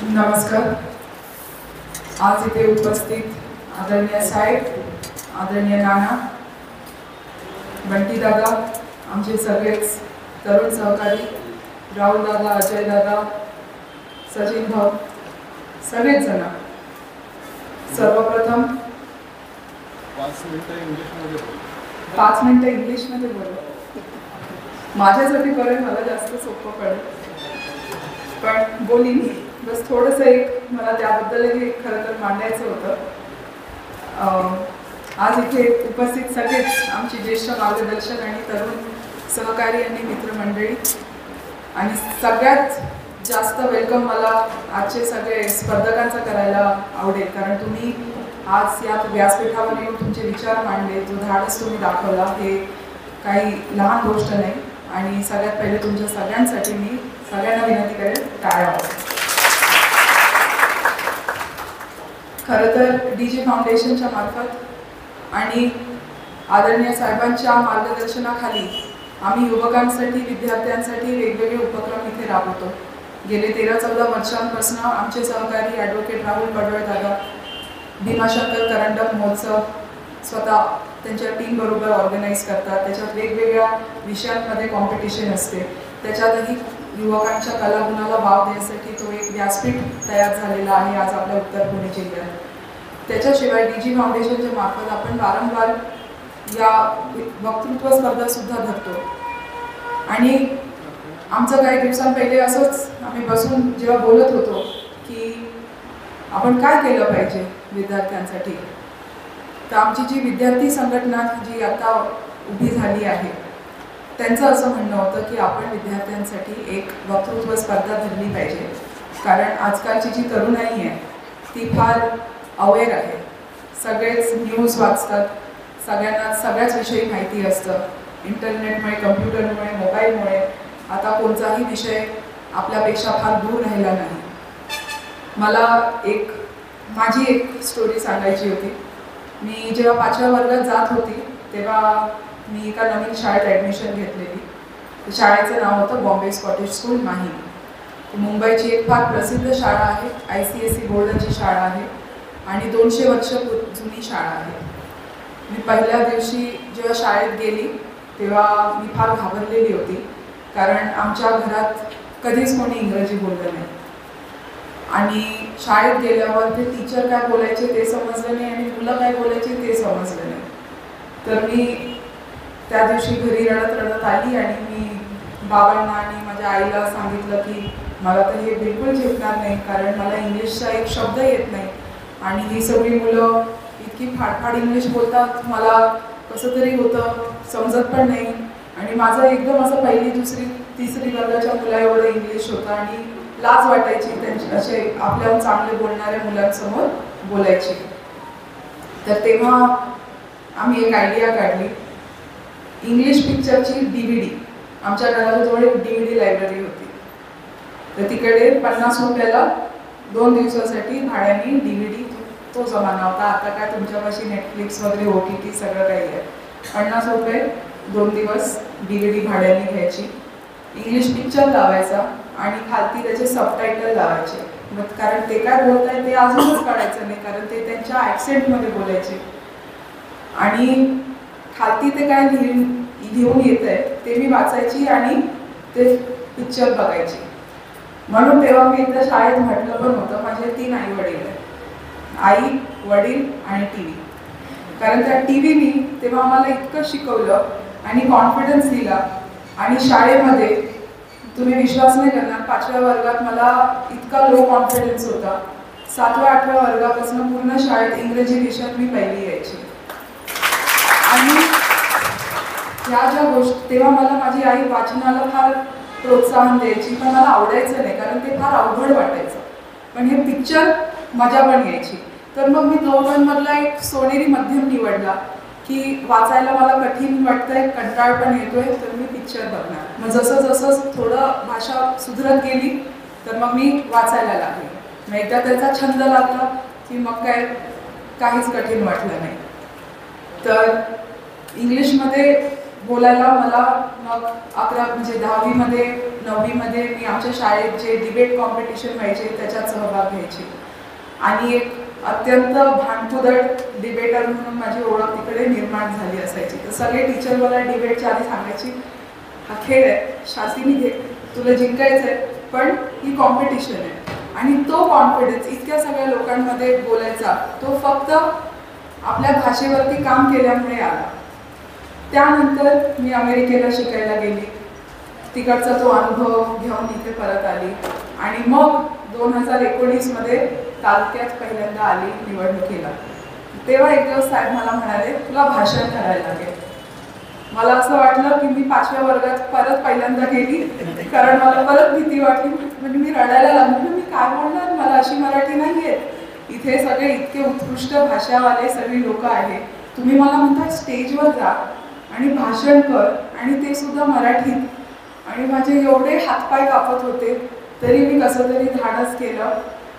नमस्कार. आज इथे उपस्थित आदरणीय साहेब, आदरणीय नाना, बंटी दादा, आमचे सगळेच तरुण सहकारी, राहुल दादा, अजय दादा, सचिन भाऊ, सगळेच जण. सर्वप्रथम 5 मिनिटं इंग्लिशमध्ये बोलू. माझ्यासाठी बरं, मला जास्त सोपं पडेल, पण बोलीन. बस थोडंसं एक मला त्याबद्दलही खरं तर मांडायचं होतं. आज इथे उपस्थित सगळेच आमचे ज्येष्ठ मार्गदर्शक आणि तरुण सहकारी आणि मित्रमंडळी, आणि सगळ्यात जास्त वेलकम मला आजचे सगळे स्पर्धकांचा करायला आवडेल, कारण तुम्ही आज या व्यासपीठावर येऊन तुमचे विचार मांडले, जो धाडस तुम्ही दाखवला, हे काही लहान गोष्ट नाही. आणि सगळ्यात पहिले तुमच्या सगळ्यांसाठी मी सगळ्यांना विनंती करेन, टाळ्या वाजवा. खरं तर DG फाउंडेशनच्या मार्फत आणि आदरणीय साहेबांच्या मार्गदर्शनाखाली आम्ही युवकांसाठी, विद्यार्थ्यांसाठी वेगवेगळे उपक्रम इथे राबवतो. गेले 13-14 वर्षांपासून आमचे सहकारी ॲडव्होकेट राहुल पडवळदादा भीमाशंकर करंडक महोत्सव स्वतः त्यांच्या टीमबरोबर ऑर्गनाईज करतात. त्याच्यात वेगवेगळ्या विषयांमध्ये कॉम्पिटिशन असते. त्याच्यातही युवकांच्या कलागुणाला वाव देण्यासाठी तो एक व्यासपीठ तयार झालेला आहे आज आपल्या उत्तर पुणे जिल्ह्यात. त्याच्याशिवाय DG फाउंडेशनच्या मार्फत आपण वारंवार या वक्तृत्व स्पर्धासुद्धा धरतो. आणि आमचं काही दिवसांपहिले असंच आम्ही बसून जेव्हा बोलत होतो की आपण काय केलं पाहिजे विद्यार्थ्यांसाठी, तर आमची जी विद्यार्थी संघटना जी आता उभी झाली आहे, त्यांचं असं म्हणणं होतं की आपण विद्यार्थ्यांसाठी एक वक्तृत्व स्पर्धा धरली पाहिजे. कारण आजकालची जी तरुणाई आहे ती फार अवेअर आहे. सगळेच न्यूज वाचतात, सगळ्यांना सगळ्याच विषयी माहिती असतं. इंटरनेटमुळे, कम्प्युटरमुळे, मोबाईलमुळे आता कोणताही विषय आपल्यापेक्षा फार दूर राहिला नाही. मला माझी एक स्टोरी सांगायची होती. मी जेव्हा 5व्या वर्गात जात होती तेव्हा मी एका नवीन शाळेत ॲडमिशन घेतलेली. शाळेचं नाव होतं बॉम्बे स्कॉटिश स्कूल, माहीम. मुंबईची एक फार प्रसिद्ध शाळा आहे, ICSE बोर्डाची शाळा आहे आणि 200 वर्ष जुनी शाळा आहे. मी पहिल्या दिवशी जेव्हा शाळेत गेली तेव्हा मी फार घाबरलेली होती, कारण आमच्या घरात कधीच कोणी इंग्रजी बोललं नाही. आणि शाळेत गेल्यावर ते टीचर काय बोलायचे ते समजलं नाही आणि मुलं काय बोलायचे ते समजलं नाही. तर मी त्या दिवशी घरी रडत आली आणि मी बाबांना आणि माझ्या आईला सांगितलं की मला तर हे बिलकुल झेपणार नाही, कारण मला इंग्लिशचा एक शब्द येत नाही आणि ही सगळी मुलं इतकी फाडफाड इंग्लिश बोलतात, मला कसं तरी होतं, समजत पण नाही. आणि माझं एकदम असं 1ली, 2री, 3री वर्गाच्या मुला एवढं इंग्लिश होतं आणि लाज वाटायची त्यांची असे आपल्याहून चांगले बोलणाऱ्या मुलांसमोर बोलायची. तर तेव्हा आम्ही एक आयडिया काढली. इंग्लिश पिक्चरची DVD, आमच्या घराजवळ एक DVD लायब्ररी होती, तर तिकडे 50 रुपयाला 2 दिवसासाठी भाड्याने DVD, तो जमाना होता. आता काय तुमच्यापाशी नेटफ्लिक्स वगैरे OTT सगळं काही आहे. 50 रुपये 2 दिवस DVD भाड्याने घ्यायची. इंग्लिश पिक्चर लावायचा आणि खालती त्याचे सबटायटल लावायचे. मग कारण ते काय बोलत आहे ते अजूनच कळायचं नाही, कारण ते त्यांच्या ॲक्सेंटमध्ये बोलायचे. आणि खालती ते काय लिहून येत आहे ते मी वाचायची आणि ते पिक्चर बघायची. म्हणून तेव्हा मी एकदा शाळेत म्हटलं पण होतं, माझे 3 आई वडील आहेत, आई, वडील आणि TV. कारण त्या TVनी तेव्हा आम्हाला इतकं शिकवलं आणि कॉन्फिडन्स दिला. आणि शाळेमध्ये तुम्ही विश्वास नाही करणार, 5व्या वर्गात मला इतका लो कॉन्फिडन्स होता. 7व्या-8व्या वर्गापासून पूर्ण शाळेत इंग्रजी विषयात मी पहिली यायची. आणि ह्या ज्या गोष्टी तेव्हा मला माझी आई वाचनाला फार प्रोत्साहन द्यायची, पण मला आवडायचं नाही कारण ते फार अवघड वाटायचं. पण हे पिक्चर मजा पण यायची. तर मग मी दोघांमधला एक सोनेरी मध्यम निवडला की वाचायला मला कठीण वाटतंय, कंटाळ पण येतोय, तर मी पिक्चर बघणार. मग जसं जसं थोडं भाषा सुधरत गेली तर मग मी वाचायला लागले. मग एकदा त्याचा छंद लागला की मग काहीच कठीण वाटलं नाही. तर इंग्लिशमध्ये बोलायला मला मग 10वीमध्ये 9वीमध्ये मी आमच्या शाळेत जे डिबेट कॉम्पिटिशन व्हायचे त्याच्यात सहभाग घ्यायचे आणि एक अत्यंत भांडकुदळ डिबेटर म्हणून माझी ओळख तिकडे निर्माण झाली असायची. तर सगळे टीचर मला डिबेटच्या आधी सांगायची, हा खेळ आहे, शास्त्रीने घे, तुला जिंकायचं आहे, पण ही कॉम्पिटिशन आहे. आणि तो कॉन्फिडन्स इतक्या सगळ्या लोकांमध्ये बोलायचा तो फक्त आपल्या भाषेवरती काम केल्यामुळे आला. त्यानंतर मी अमेरिकेला शिकायला गेली, तिकडचा तो अनुभव घेऊन इथे परत आली आणि मग 2019मध्ये तालुक्यात पहिल्यांदा आली निवडणुकीला. तेव्हा एक दिवस साहेब मला म्हणाले, तुला भाषण करायला लागेल. मला असं वाटलं की मी 5व्या वर्गात परत पहिल्यांदा गेली, कारण मला परत भीती वाटली. म्हणजे मी रडायला लागली, मी काय बोलणार, मला अशी मराठी नाही येत. इथे सगळे इतके उत्कृष्ट भाषावाले सगळी लोक आहेत, तुम्ही मला म्हणताय स्टेजवर जा आणि भाषण कर, आणि ते सुद्धा मराठीत. आणि माझे एवढे हातपाय कापत होते, तरी मी कसं तरी धाडस केलं.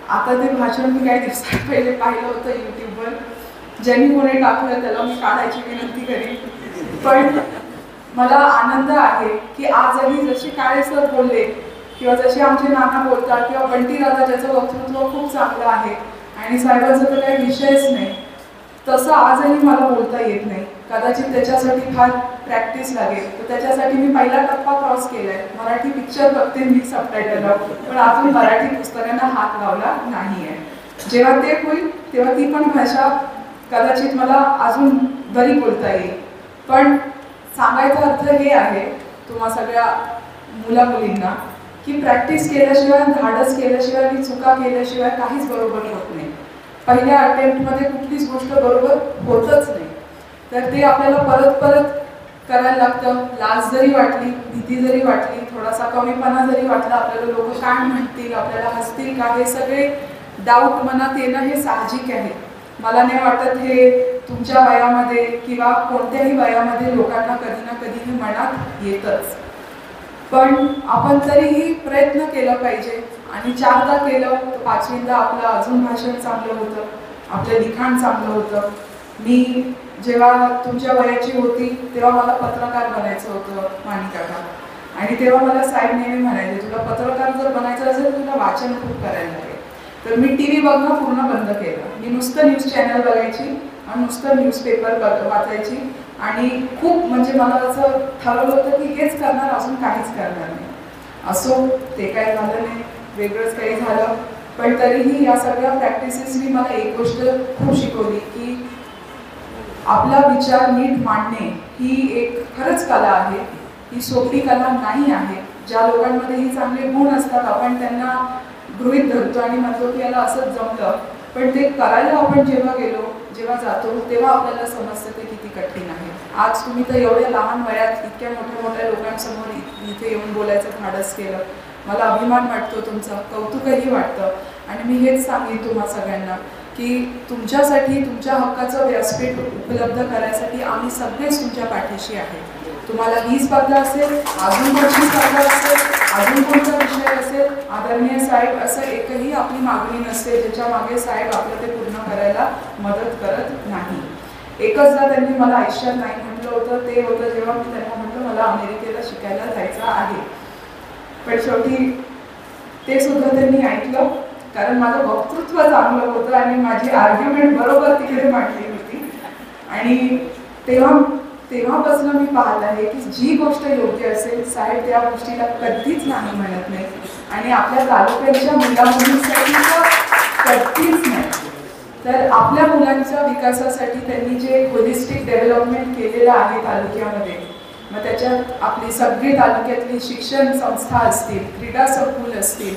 आता ते भाषण मी काही दिवसात पहिले पाहिलं होतं यूट्यूबवर. ज्यांनी कोणी टाकलं त्याला मी काढायची विनंती करेन. पण मला आनंद आहे की आजही जसे काळे सर बोलले किंवा जसे आमचे नाना बोलतात किंवा बंटी दादा ज्याचं वक्तृत्व खूप चांगलं आहे आणि साहेबांचा तर काही विषयच नाही, तसं आजही मला बोलता येत नाही. कदाचित त्याच्यासाठी फार प्रॅक्टिस लागेल. तर त्याच्यासाठी मी पहिला टप्पा क्रॉस केलाय. मराठी पिक्चर बघते मी सबटायटलला, पण अजून मराठी पुस्तकांना हात लावला नाही आहे. जेव्हा ते होईल तेव्हा ती पण भाषा कदाचित मला अजून बरी बोलता येईल. पण सांगायचा अर्थ हे आहे तुम्हा सगळ्या मुला मुलींना की प्रॅक्टिस केल्याशिवाय, धाडस केल्याशिवाय आणि चुका केल्याशिवाय काहीच बरोबर होत नाही. पहिल्या अटेम्प्टमध्ये कुठलीच गोष्ट बरोबर होतच नाही. तर ते आपल्याला परत परत करायला लागतं. लाज जरी वाटली, भीती जरी वाटली, थोडासा कमीपणा जरी वाटला, आपल्याला लोक काय म्हणतील, आपल्याला हसतील का, हे सगळे डाऊट मनात येणं हे साहजिक आहे. मला नाही वाटत हे तुमच्या वयामध्ये किंवा कोणत्याही वयामध्ये लोकांना कधी ना कधी हे मनात येतच. पण आपण तरीही प्रयत्न केला पाहिजे. आणि 4दा केलं तर 5वींदा आपलं अजून भाषण चांगलं होतं, आपलं लिखाण चांगलं होतं. मी जेव्हा तुमच्या वयाची होती तेव्हा मला पत्रकार बनायचं होतं माणिकाका, आणि तेव्हा मला साहेब नेहमी म्हणायचे, तुला पत्रकार जर बनायचं असेल तुला वाचन खूप करायला लागेल. तर मी TV बघणं पूर्ण बंद केलं. मी नुसतं न्यूज चॅनल बघायची आणि नुसतं न्यूजपेपर वाचायची. आणि खूप म्हणजे मला असं ठरवलं होतं की हेच करणार, अजून काहीच करणार नाही. असो, ते काय झालं नाही, वेगळंच काही झालं. पण तरीही या सगळ्या प्रॅक्टिसेसनी मला एक गोष्ट खूप शिकवली की आपला विचार नीट मांडणे ही एक खरंच कला आहे. ही सोपी कला नाही आहे. ज्या लोकांमध्ये ही चांगले गुण असतात आपण त्यांना गृहीत धरतो आणि म्हणतो की याला असंच जमलं, पण ते करायला आपण जेव्हा जातो तेव्हा आपल्याला समजतं ते किती कठीण आहे. आज तुम्ही तर एवढ्या लहान वयात इतक्या मोठ्या लोकांसमोर इथे येऊन बोलायचं धाडस केलं. मला अभिमान वाटतो तुमचा, कौतुकही वाटतं. आणि मी हेच सांगेन तुम्हा सगळ्यांना की तुमच्यासाठी, तुमच्या हक्काचं व्यासपीठ उपलब्ध करायसाठी आम्ही सगळेच तुमच्या पाठीशी आहे. तुम्हाला ही स्पर्धा असेल, अजून कोणती स्पर्धा असेल, अजून कोणता विषय असेल, आदरणीय साहेब असं एकही आपली मागणी नसते ज्याच्या मागे साहेब आपलं ते पूर्ण करायला मदत करत नाही. एकचदा त्यांनी मला आयुष्यात नाही म्हटलं होतं, ते होतं जेव्हा मी त्यांना म्हटलं मला अमेरिकेला शिकायला जायचं आहे. पण शेवटी ते सुद्धा त्यांनी ऐकलं, कारण माझं वक्तृत्व चांगलं होतं आणि माझी आर्ग्युमेंट बरोबर तिकडे मांडली होती. आणि तेव्हापासून मी पाहत आहे की जी गोष्ट योग्य असेल साहेब त्या गोष्टीला कधीच नाही म्हणत नाही. आणि आपल्या तालुक्याच्या मुलामुलींसाठी तर कधीच नाही. तर आपल्या मुलांच्या विकासासाठी त्यांनी जे होलिस्टिक डेव्हलपमेंट केलेलं आहे तालुक्यामध्ये, मग त्याच्यात आपली सगळी तालुक्यातली शिक्षण संस्था असतील, क्रीडा संकुल असतील,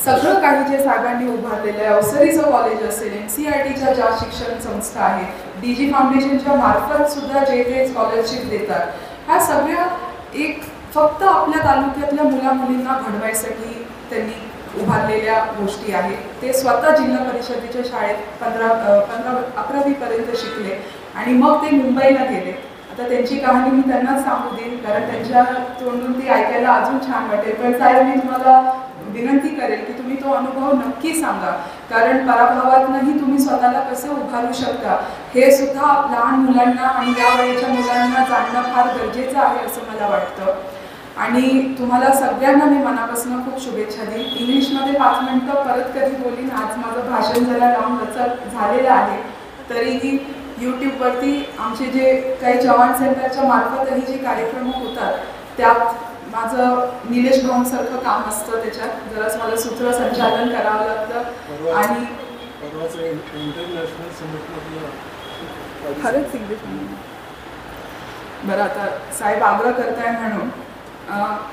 सगळं काही जे साहेबांनी उभारलेलं आहे, अवसरीचं कॉलेज असेल, NCERTच्या ज्या शिक्षण संस्था आहेत, DG फाउंडेशनच्या मार्फत सुद्धा जे स्कॉलरशिप देतात, ह्या सगळ्या एक फक्त आपल्या तालुक्यातल्या मुलामुलींना घडवायसाठी त्यांनी उभारलेल्या गोष्टी आहेत. ते स्वतः जिल्हा परिषदेच्या शाळेत 11वी-पर्यंत शिकले आणि मग ते मुंबईला गेले. आता त्यांची कहाणी मी त्यांना सांगू देईन, कारण त्यांच्या तोंडून ती ऐकायला अजून छान वाटेल. पण साहेब, मी तुम्हाला विनंती करेल की तुम्ही तो अनुभव नक्की सांगा, कारण पराभवातनंही तुम्ही स्वतःला कसं उभारू शकता हे सुद्धा लहान मुलांना आणि या वयाच्या मुलांना जाणणं फार गरजेचं आहे असं मला वाटतं. आणि तुम्हाला सगळ्यांना मी मनापासून खूप शुभेच्छा देईन. इंग्लिशमध्ये 5 मिनिटं परत कधी बोलीन. आज माझं भाषण जरा लावून झालेलं आहे, तरीही यूट्यूबवरती आमचे जे काही जवान सेंटरच्या मार्फतही जे कार्यक्रम होतात त्यात माझं निलेश भाऊंसारखं काम असतं. त्याच्यात जराच मला सूत्रसंचालन करावं लागतं आणि खरंच इंग्लिश बरं. आता साहेब आग्रह करताय म्हणून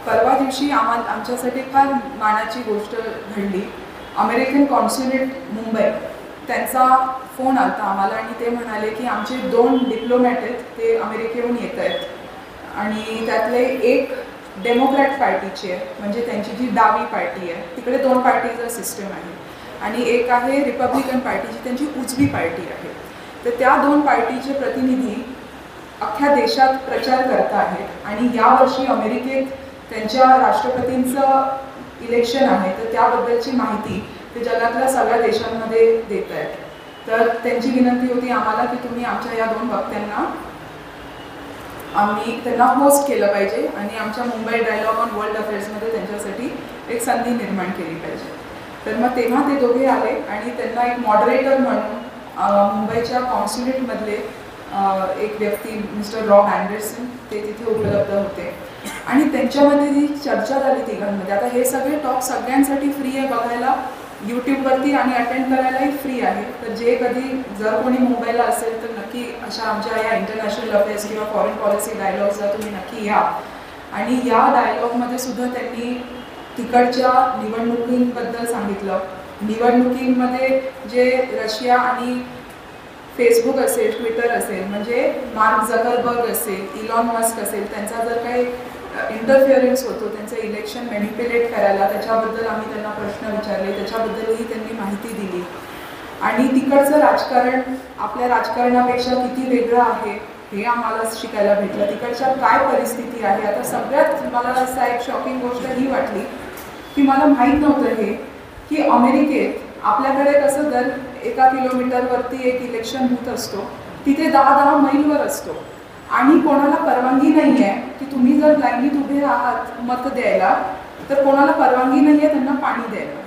परवा दिवशी आमच्यासाठी फार मानाची गोष्ट घडली. अमेरिकन कॉन्सुलेट मुंबई त्यांचा फोन आला आम्हाला आणि ते म्हणाले की आमचे 2 डिप्लोमॅट आहेत, ते अमेरिकेहून येत आहेत आणि त्यातले एक डेमोक्रॅट पार्टीची आहे, म्हणजे त्यांची जी डावी पार्टी आहे, तिकडे 2 पार्टीचा सिस्टम आहे, आणि एक आहे रिपब्लिकन पार्टीची, त्यांची उजवी पार्टी आहे. तर त्या 2 पार्टीचे प्रतिनिधी अख्ख्या देशात प्रचार करत आहेत आणि यावर्षी अमेरिकेत त्यांच्या राष्ट्रपतींचं इलेक्शन आहे, तर त्याबद्दलची माहिती ते जगातल्या सगळ्या देशांमध्ये देत आहेत. तर त्यांची विनंती होती आम्हाला की तुम्ही आमच्या या 2 वक्त्यांना आम्ही त्यांना होस्ट केलं पाहिजे आणि आमच्या मुंबई डायलॉग ऑन वर्ल्ड अफेअर्समध्ये त्यांच्यासाठी एक संधी निर्माण केली पाहिजे. तर मग तेव्हा ते दोघे आले आणि त्यांना एक मॉडरेटर म्हणून मुंबईच्या कॉन्सुलेटमधले एक व्यक्ती मिस्टर रॉब अँडरसन ते तिथे उपलब्ध होते आणि त्यांच्यामध्ये जी चर्चा झाली तिघांमध्ये. आता हे सगळे टॉक सगळ्यांसाठी फ्री आहे बघायला यूट्यूबवरती आणि अटेंड करायलाही फ्री आहे. तर जे कधी जर कोणी मुंबईला असेल तर नक्की अशा आमच्या या इंटरनॅशनल अफेअर्स किंवा फॉरेन पॉलिसी डायलॉग्सला तुम्ही नक्की या. आणि या डायलॉगमध्ये सुद्धा त्यांनी तिकडच्या निवडणुकींबद्दल सांगितलं. निवडणुकींमध्ये जे रशिया आणि फेसबुक असेल, ट्विटर असेल, म्हणजे मार्क झकरबर्ग असेल, इलॉन मस्क असेल, त्यांचा जर काही इंटरफिअरन्स होतो त्यांचं इलेक्शन मॅनिप्युलेट करायला, त्याच्याबद्दल आम्ही त्यांना प्रश्न विचारले, त्याच्याबद्दलही त्यांनी माहिती दिली. आणि तिकडचं राजकारण आपल्या राजकारणापेक्षा किती वेगळं आहे हे आम्हाला शिकायला भेटलं. तिकडच्या काय परिस्थिती आहे. आता सगळ्यात मला असा एक शॉकिंग गोष्ट ही वाटली की मला माहीत नव्हतं हे की अमेरिकेत आपल्याकडे कसं दर 1 किलोमीटरवरती एक इलेक्शन बूथ असतो, तिथे 10-10 मैलवर असतो आणि कोणाला परवानगी नाही आहे की तुम्ही जर लाईनीत उभे आहात मत द्यायला तर कोणाला परवानगी नाही आहे त्यांना पाणी द्यायला.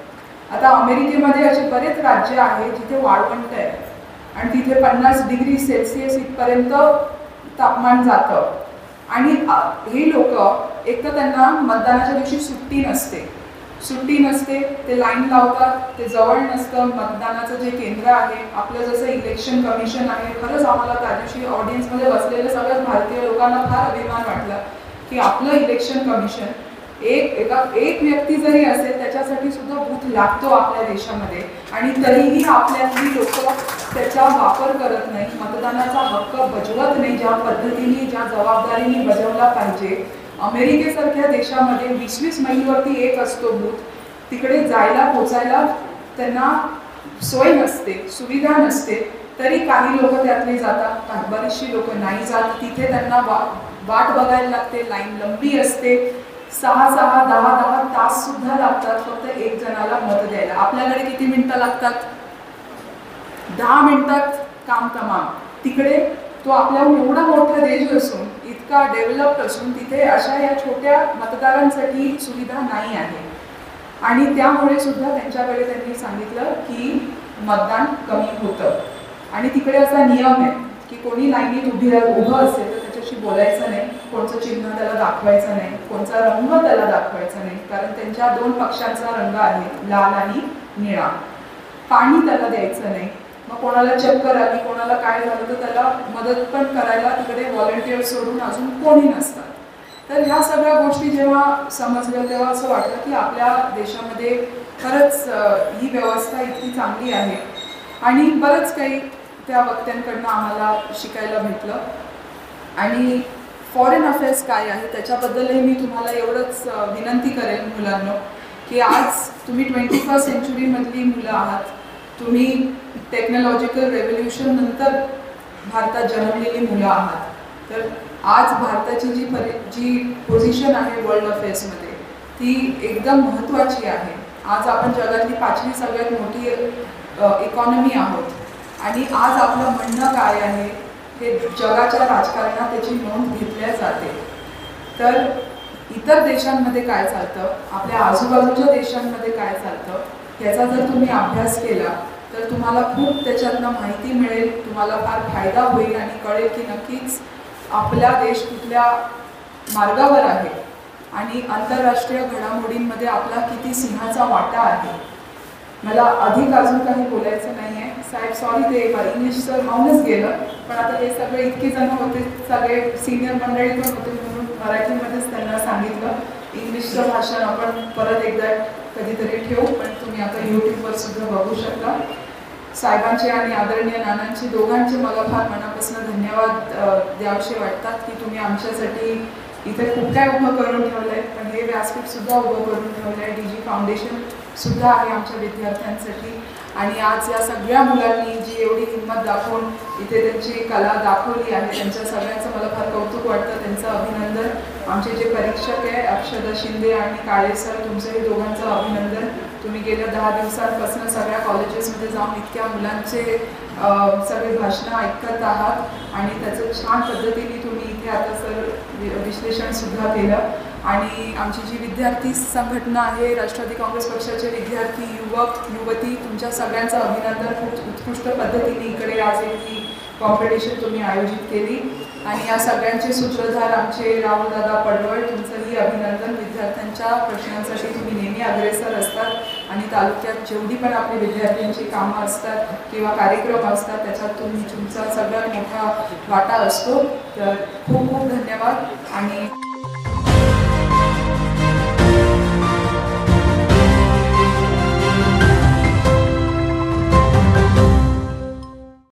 आता अमेरिकेमध्ये असे बरेच राज्य आहे जिथे वाळवंट आहे आणि तिथे 50 डिग्री सेल्सिअस इथपर्यंत तापमान जातं आणि हे लोक एक तर त्यांना मतदानाच्या दिवशी सुट्टी नसते, ते लाईन लावतात, ते जवळ नसतं मतदानाचं जे केंद्र आहे. आपलं जसं इलेक्शन कमिशन आहे, खरंच आम्हाला त्या दिवशी ऑडियन्समध्ये बसलेल्या सगळ्याच भारतीय लोकांना फार अभिमान वाटला की आपलं इलेक्शन कमिशन एक व्यक्ती जरी असेल त्याच्यासाठी सुद्धा बूथ लागतो आपल्या देशामध्ये आणि तरीही आपल्यातली लोक त्याचा वापर करत नाही, मतदानाचा हक्क बजावत नाही ज्या पद्धतीने, ज्या जबाबदारीने बजावला पाहिजे. अमेरिकेसारख्या देशामध्ये 20-20 मैलवरती एक असतो बूथ, तिकडे जायला पोचायला त्यांना सोय नसते, सुविधा नसते, तरी काही लोक त्यातले जातात, बरीचशी लोक नाही जात. तिथे त्यांना वाट बघायला लागते, लाईन लंबी असते, 6-6, 10-10 तास सुद्धा लागतात फक्त एक जणाला मत द्यायला. आपल्याकडे किती मिनिटं लागतात? 10 मिनिटात काम तमाम. तिकडे तो आपल्याहून एवढा मोठा देश असून, इतका डेव्हलप्ड असून, तिथे अशा या छोट्या मतदारांसाठी सुविधा नाही आहे आणि त्यामुळे सुद्धा त्यांच्याकडे त्यांनी सांगितलं की मतदान कमी होतं. आणि तिकडे असा नियम आहे की कोणी लाईनीत उभं असेल तर त्याच्याशी बोलायचं नाही, कोणचं चिन्ह त्याला दाखवायचं नाही, कोणचा रंग त्याला दाखवायचा नाही, कारण त्यांच्या 2 पक्षांचा रंग आहे, लाल आणि निळा. पाणी त्याला द्यायचं नाही. मग कोणाला चक्कर आली, कोणाला काय झालं तर त्याला मदत पण करायला तिकडे व्हॉलंटिअर सोडून अजून कोणी नसतात. तर ह्या सगळ्या गोष्टी जेव्हा समजल्या तेव्हा असं वाटलं की आपल्या देशामध्ये खरंच ही व्यवस्था इतकी चांगली आहे आणि बरंच काही त्या वक्त्यांकडनं आम्हाला शिकायला भेटलं. आणि फॉरेन अफेअर्स काय आहे त्याच्याबद्दलही मी तुम्हाला एवढंच विनंती करेन मुलांनो की आज तुम्ही 21st सेंचुरीमधली मुलं आहात, तुम्ही टेक्नॉलॉजिकल रेव्होल्युशन नंतर भारतात जन्मलेली मुलं आहात. तर आज भारताची जी पोझिशन आहे वर्ल्ड अफेअर्समध्ये ती एकदम महत्त्वाची आहे. आज आपण जगातली 5वी सगळ्यात मोठी इकॉनॉमी आहोत आणि आज आपलं म्हणणं काय आहे हे जगाच्या राजकारणात त्याची नोंद घेतल्या जाते. तर इतर देशांमध्ये काय चालतं, आपल्या आजूबाजूच्या देशांमध्ये काय चालतं याचा जर तुम्ही अभ्यास केला तर तुम्हाला खूप त्याच्यातनं माहिती मिळेल, तुम्हाला फार फायदा होईल आणि कळेल की नक्कीच आपला देश कुठल्या मार्गावर आहे आणि आंतरराष्ट्रीय घडामोडींमध्ये आपला किती सिंहाचा वाटा आहे. मला अधिक अजून काही बोलायचं नाही आहे. साहेब सॉरी, ते इंग्लिशचं राहूनच गेलं, पण आता हे सगळे इतके जण होते, सगळे सिनियर मंडळी पण होते, म्हणून मराठीमध्येच त्यांना सांगितलं. इंग्लिशचं भाषण आपण परत एकदा कधीतरी ठेवू, पण तुम्ही आता यूट्यूबवर सुद्धा बघू शकता. साहेबांचे आणि आदरणीय नानांचे दोघांचे मला फार मनापासून धन्यवाद द्यावेसे वाटतात की तुम्ही आमच्यासाठी इथे खूप काय उभं करून ठेवलं आहे, पण हे व्यासपीठसुद्धा उभं करून ठेवलं आहे. DG फाउंडेशनसुद्धा आहे आमच्या विद्यार्थ्यांसाठी आणि आज या सगळ्या मुलांनी जी एवढी हिंमत दाखवून इथे त्यांची कला दाखवली आहे त्यांच्या सगळ्यांचं मला फार कौतुक वाटतं, त्यांचं अभिनंदन. आमचे जे परीक्षक आहे अक्षदा शिंदे आणि काळे सर, तुमचंही दोघांचं अभिनंदन. तुम्ही गेल्या 10 दिवसांपासून सगळ्या कॉलेजेसमध्ये जाऊन इतक्या मुलांचे सगळे भाषणं ऐकत आहात आणि त्याचं छान पद्धतीने तुम्ही इथे आता सर विश्लेषणसुद्धा केलं. आणि आमची जी विद्यार्थी संघटना आहे, राष्ट्रवादी काँग्रेस पक्षाचे विद्यार्थी, युवक, युवती, तुमच्या सगळ्यांचं अभिनंदन. खूप उत्कृष्ट पद्धतीने इकडे आज ही कॉम्पिटिशन तुम्ही आयोजित केली आणि या सगळ्यांचे सूत्रधार आमचे राहुलदादा पडवळ, तुमचंही अभिनंदन. विद्यार्थ्यांच्या प्रश्नांसाठी तुम्ही नेहमी अग्रेसर असतात आणि तालुक्यात जेवढी पण आपली विद्यार्थ्यांची कामं असतात किंवा कार्यक्रम असतात त्याच्यात तुमचा सगळ्यात मोठा वाटा असतो. तर खूप खूप धन्यवाद आणि